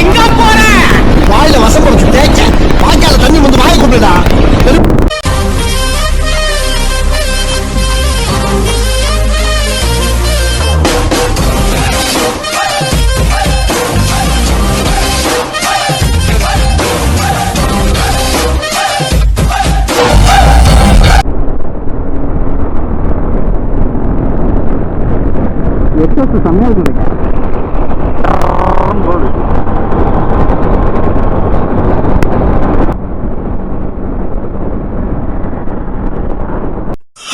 எங்க போற வாயில வசம் கொடுத்து தேய்க்க வாய்க்கால தண்ணி வந்து வாயை கூப்பிடுடா. செம்மையா இருக்கு.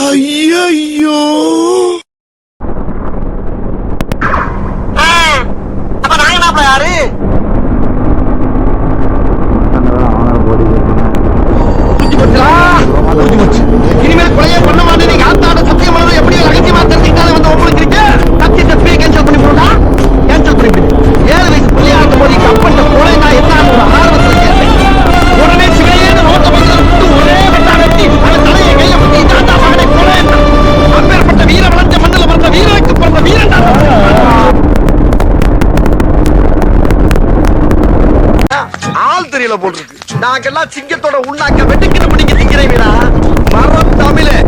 ஐயோ அப்ப நாங்க என்ன யாரு இனிமேல் கொலையே பண்ண மாட்டேன். நீங்க ஆத்தாட சத்தியம் பண்ணது எப்படி ரகசியமா தெரிஞ்சுக்கிட்டாலும் வந்து உங்களுக்கு கத்தி தப்பியை கேன்சல் பண்ணி போடா. கேன்சல் பண்ணி 7 வயசு பிள்ளையா இருக்கும் போது கப்பண்ட கொலை நான் என்ன ஆர்வத்தில் கேட்டேன். உடனே சிவையேன்னு நோட்ட வந்து ஒரே வெட்டா வெட்டி அவன் தலையை கையை முட்டி தாத்தா மகனை கொலை அப்பேற்பட்ட வீர வளர்ந்த மண்ணில் பிறந்த வீரனுக்கு பிறந்த வீரன் ஆள் தெரியல போல் இருக்கு. நாங்கெல்லாம் சிங்கத்தோட உண்ணாக்க வெட்டுக்கிட்டு பிடிக்க திங்கிறீங்களா மரம் தமிழே.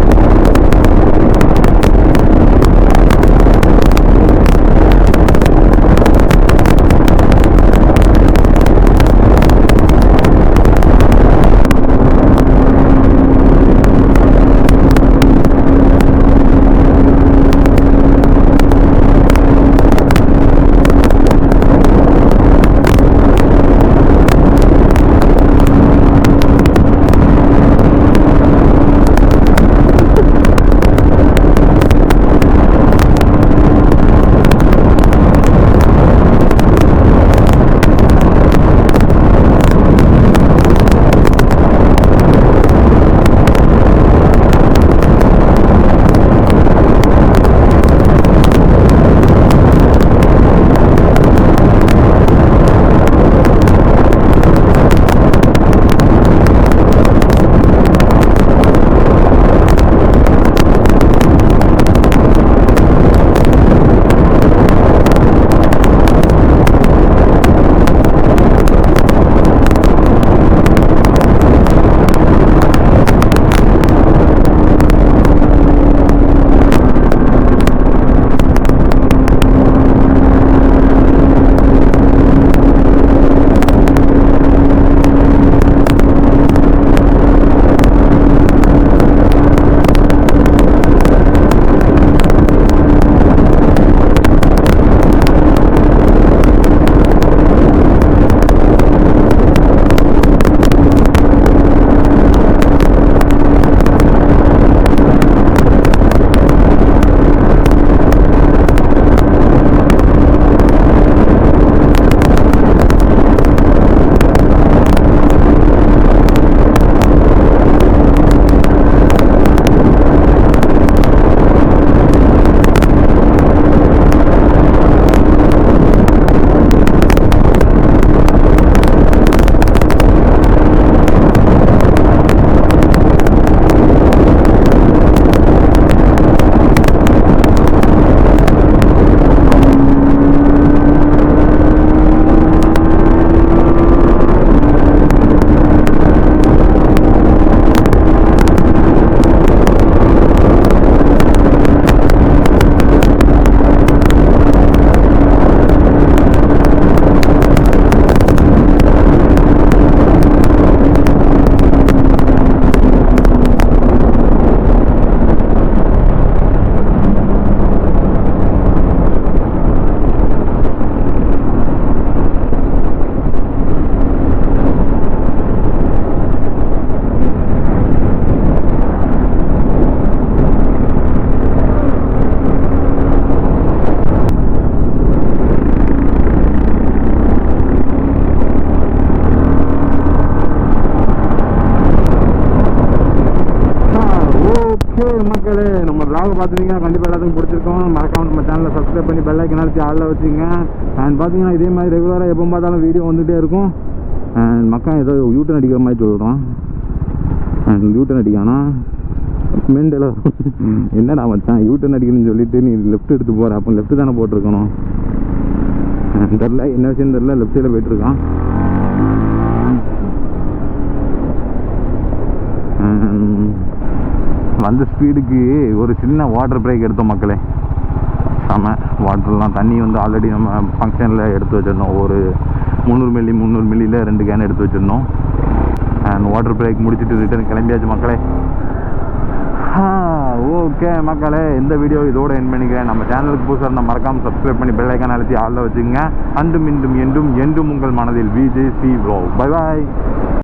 மக்களே நம்ம vlog பார்த்துருக்கீங்க, கண்டிப்பாக எல்லாத்துக்கும் பிடிச்சிருக்கோம். மறக்காம நம்ம சேனலை சப்ஸ்கிரைப் பண்ணி பெல் ஐக்கன் அழுத்தி ஆளில் வச்சுங்க. அண்ட் பார்த்தீங்கன்னா இதே மாதிரி ரெகுலராக எப்போ பார்த்தாலும் வீடியோ வந்துகிட்டே இருக்கும். அண்ட் மக்கள் ஏதோ யூட்டன் அடிக்கிற மாதிரி சொல்கிறோம். அண்ட் யூட்டன் அடிக்கானா மெண்டல என்னடா மச்சான் யூட்டன் அடிக்கணும்னு சொல்லிட்டு நீ லெஃப்ட் எடுத்து போகிற, அப்போ லெஃப்ட் தானே போட்டிருக்கணும். தெரில என்ன விஷயம் தெரில. லெஃப்ட் சைடில் போயிட்டுருக்கான். வந்த ஸ்பீடுக்கு ஒரு சின்ன வாட்டர் பிரேக் எடுத்தோம் மக்களே. செம வாட்டர்லாம் தண்ணி வந்து ஆல்ரெடி நம்ம ஃபங்க்ஷனில் எடுத்து வச்சிருந்தோம். ஒரு 300 மில்லியில் 2 கேன் எடுத்து வச்சுருந்தோம். அண்ட் வாட்டர் பிரேக் முடிச்சுட்டு ரிட்டர்ன் கிளம்பியாச்சு மக்களே. ஓகே மக்களே, இந்த வீடியோ இதோட என் பண்ணிக்கிறேன். நம்ம சேனலுக்கு புதுசாக இருந்தால் மறக்காமல் சப்ஸ்கிரைப் பண்ணி பெல் ஐக்கான் அழுத்தி ஆளில் வச்சுங்க. அண்டும் இன்றும் என்றும் உங்கள் மனதில் VJC Vlog. Bye bye.